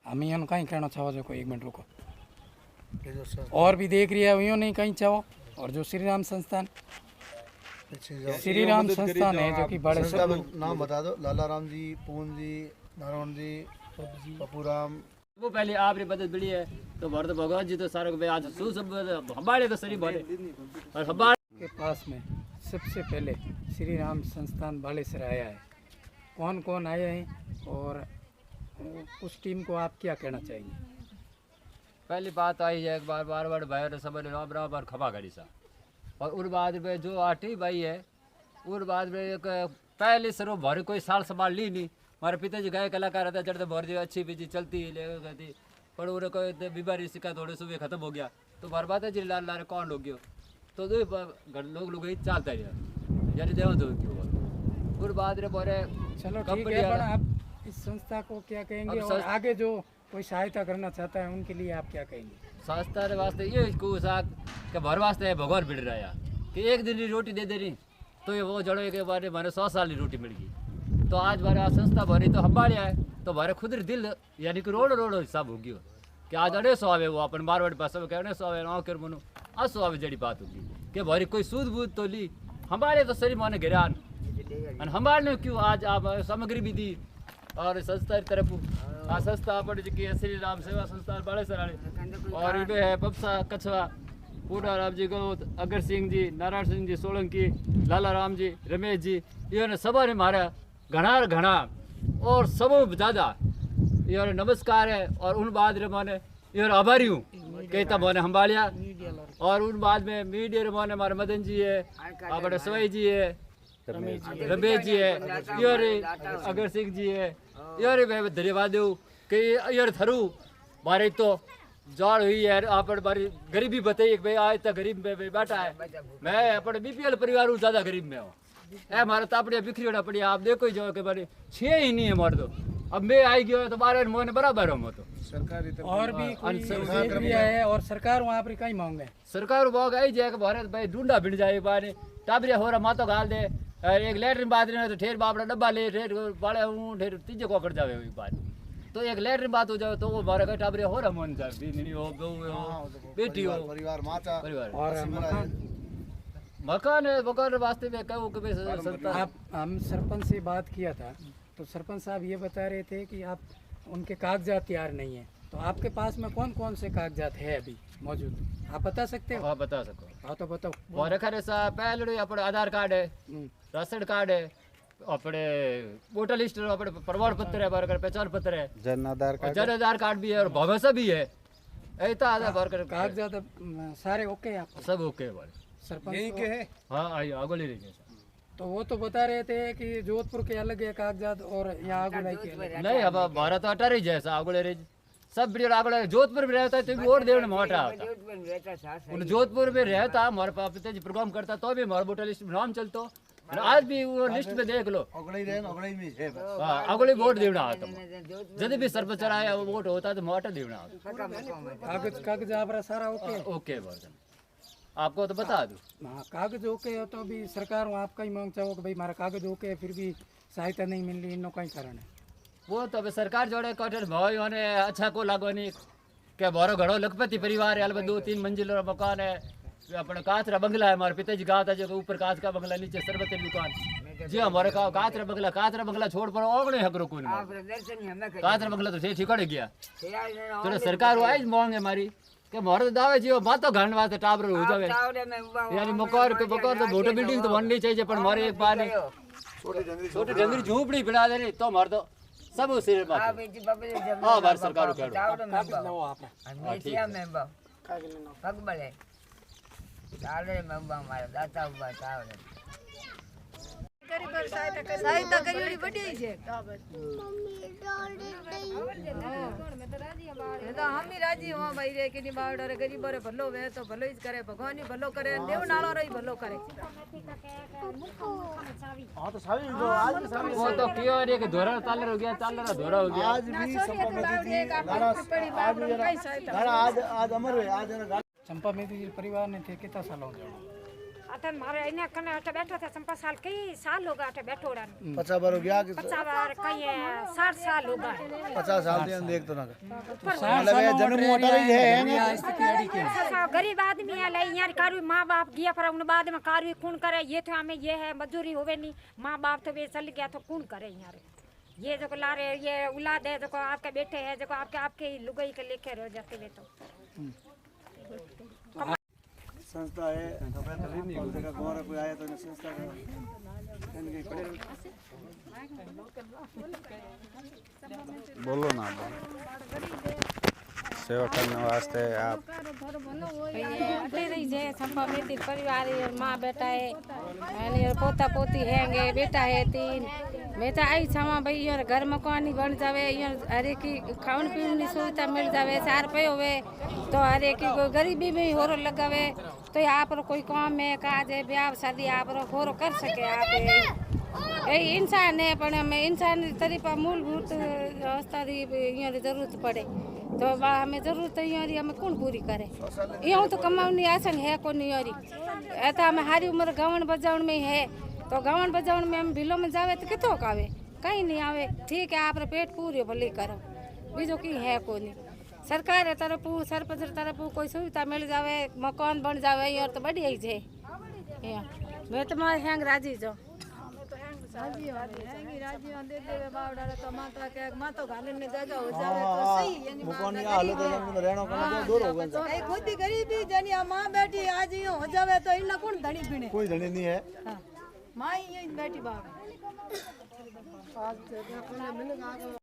हम इन कहीं कहना चाहो जो कोई 1 मिनट रुको और भी देख रही है उन्होंने नहीं कहीं चाहो और जो श्री राम संस्थान है जो कि बड़े नाम बता दो। लाला राम जी, पून जी, नारायण जी, पप्पू राम। वो पहले आपने मदद मिली है तो भरत भगवान जी तो सारे आज सब हमारे तो सही भरे और हमारे के पास में सबसे पहले श्री राम संस्थान बालेसर आया है। कौन कौन आए हैं और उस टीम को आप क्या कहना चाहेंगे? पहली बात आई है एक बार बार भाई सब राम राम और खपा घड़ी सा और उस बाद में जो आठी भाई है उस बाद में एक पहले सरो भर कोई साल संभाल ली नहीं। हमारे पिताजी गए कलाकार रहता चढ़ते भर जो अच्छी बीजी चलती ले गई पर उन्हें कोई बीमारी सिक्का थोड़े सुबह खत्म हो गया तो बर्बाद है जी लाल लाल कौन हो गया तो लोग ही चलता है यानी देव दो उस बाद रे बोरे चलो ठीक है। पर आप इस संस्था को क्या कहेंगे और आगे जो कोई सहायता करना चाहता है उनके लिए आप क्या कहेंगे? संस्था वास्ते ये के भर वास्ते भगवान बिड़ रहा है कि एक दिन की रोटी दे रही तो ये वो जड़ो के बारे मैंने 100 साल की रोटी मिल गई तो आज बारे संस्था भरी तो हमारे आए तो बारे खुद दिल यानी कि रोड हिसाब होगी कि आज अड़े सौ आवे वो अपन मारवाड़ी भाषा में कहने 100 आवे कर मनो 100 आवे जड़ी बात होगी कि भरी कोई सूद बूद तो ली हमारे तो सरी माने गिरान और हमारे ने क्यों आज आप सामग्री भी दी और संस्था की तरफ आ संस्था अपन जी श्री राम सेवा संस्था बड़े सराड़े और इधर है पपसा कछवा पूरा राम जी गौत अगर सिंह जी नारायण सिंह जी सोलंकी लाला राम जी रमेश जी इन्होंने सब ने मारा घना और सब ज़्यादा ये नमस्कार है और उन बाद रे माने ये आभारी हूँ कहता मोने हम्बालिया और उन बाद में मीडिया रे माने हमारे मदन जी है अपने सवाई जी है रमेश जी है ये अगर सिंह जी है ये मैं धन्यवाद दूँ कि ये थरू मारे तो जाड़ हुई है आप बारी गरीबी बताइए भाई आज तक गरीब में बैठा है मैं अपने बीपीएल परिवार हूँ ज़्यादा गरीब में हूँ हमारा तापड़िया बिखरी होना पड़ी आप देखो ही जो कि बारी 6 ही नहीं है हमारे तो अब मैं आई गया तो बारह मोने बराबर हूँ तो सरकारी और भी है और सरकार वहाँ पर कहीं मांगे सरकार वो आई जाए भारत भाई ढूंढा भिड़ जाए बारे टाबरिया हो रहा मातो गाल दे एक लेटरिन बाथरूम तो ठेर बापड़ा डब्बा ले ठेर बड़े हूँ ठेर तीजे को कर जावे बात तो एक लेटरिन बात हो जाए तो वो हमारे टाबरिया हो रहा मन जाए बीनी हो बहू हो बेटी हो परिवार माता परिवार और मकान है मकान वास्ते में कहूँ कि आप हम सरपंच से बात किया था तो सरपंच साहब ये बता रहे थे कि आप उनके कागजात तैयार नहीं है तो आपके पास में कौन कौन से कागजात है अभी मौजूद आप बता सकते हो? हाँ बता सको। हाँ तो बताओ। और खरे सा पहले अपने आधार कार्ड है राशन कार्ड है अपने वोटर लिस्ट अपने प्रमाण पत्र है बार पहचान पत्र है जन आधार कार्ड भी है और भरोसा भी है ऐसा आधार बार कागजात सारे ओके है आपको? सब ओके है सरपंच यही के है? हाँ आई आगो ले लीजिए तो वो तो बता रहे थे कि जोधपुर के अलग है कागजात और यहाँ आगुलाई के अलग। नहीं अब भारत अटर ही जैसा आगुले रे सब बढ़िया आगुले जोधपुर में रहता है तो भी और देव मोटा होता जोधपुर में रहता हमारे पास पिताजी प्रोग्राम करता तो भी हमारा वोटर लिस्ट में नाम चलतो आज भी वो लिस्ट में देख लो अगले वोट देना आता जब भी सरपंच आया वोट होता तो मोटा देना कागज आप सारा ओके ओके आपको तो बता दूं हाँ कागज ओके हो तो भी सरकार आपका ही मांग चाहो कि भाई हमारा कागज ओके है फिर भी सहायता नहीं मिल रही इन कई कारण है वो तो अभी सरकार जोड़े कठिन भाई ने अच्छा को लागो नहीं क्या बारो घड़ो लखपति परिवार है अलग 2-3 मंजिल मकान है अपने काचरा बंगला है हमारे पिताजी कहा था जो ऊपर कांच का बंगला नीचे शरबत की दुकान जी हमारे काचरा बंगला छोड़ पर ओगने हकरो कोई काचरा बंगला तो ठिकाने गया तो सरकार आई मांग है हमारी के मोर दावे जी मातो घाण वास्ते टाबर हो जावे यानी मकान के तो मोटो बिल्डिंग तो बननी चाहिए पर मारे एक बार छोटी डंगरी झोपड़ी बिड़ा दे तो मार दो सब उसी बात हां बार सरकार को लो आप मीठिया में पग बले चाले में मारा दाता हुआ चावले गरीब सहायता करी बड़ी है तो हम ही राजी हो भाई रे कि बाड़ रे गरीब रे भलो वे तो भलो ही करे भगवान ही भलो करे देव नालो रे भलो करे हां तो सावी जो आज सावी वो तो क्यों रे के धोरा तालर हो गया तालर धोरा हो गया आज भी आज अमर है आज चंपा मेदी परिवार ने थे कितना साल हो गया अतन मारे इने कने अटे बैठो थे संपा साल कई साल होगा अटे बैठो रन 50 बार हो गया कि 50 बार कई 60 साल होगा 50 साल से देख तो ना तो 60 सालों में ट्रेनिया स्थिति अड़ी के गरीब आदमी है ले यार कारु माँ बाप गया पर उन बाद में कारु कौन करे ये तो हमें ये है मजदूरी होवे नहीं माँ बाप तो वे चल गया तो कौन करे यार ये जो लारे ये औलाद है जो आपके बेटे है जो आपके लुगाई के लेके रह जाते वे तो संस्था है तो मैं देखा गाँव कोई आया तो संस्था का बोलो ना सेवा करने वास्ते आप अटेरी जे संपा मेरी परिवार और माँ बेटा है और पोता पोती हैंगे बेटा है 3 मैं तो आई छवा भाई यार घर मकान बन जावे यार हरे की खावन पीवन की सुविधा मिल जावे 4 रुपये होवे तो हरे की कोई गरीबी में होरो लगावे तो यहाँ पर कोई काम है काज है ब्याह शादी आप होरो कर सके आप यही इंसान है पर हमें इंसान तरीका मूलभूत अवस्था की जरूरत पड़े तो हमें जरूरत है यारी हमें कौन पूरी करे यूँ तो कमाने आसन है कौन यारी ऐसा हमें हारी उम्र गावन बजावन में है तो गावन बजावन में हम बिलो में जावे तो कितो आवे कहीं नहीं आवे ठीक है आप पेट पूरे भले करो बीजो की है कोई सरकार तरफ सरपंच तरफ कोई सुविधा मिल जावे मकान बन जावे और तो बढ़िया ही है मैं तो मैं हैंग राजी जो राजी दे देवे बावड़ा तो माता के मातो घाले ने जगह हो जावे तो सही यानी मकान का हालत है तो रहना करना दूर हो गया कई खुद गरीबी जनी मां बेटी आज यूं हो जावे तो इना कौन धनी बिने कोई धनी नहीं है मां ही बैठी बाप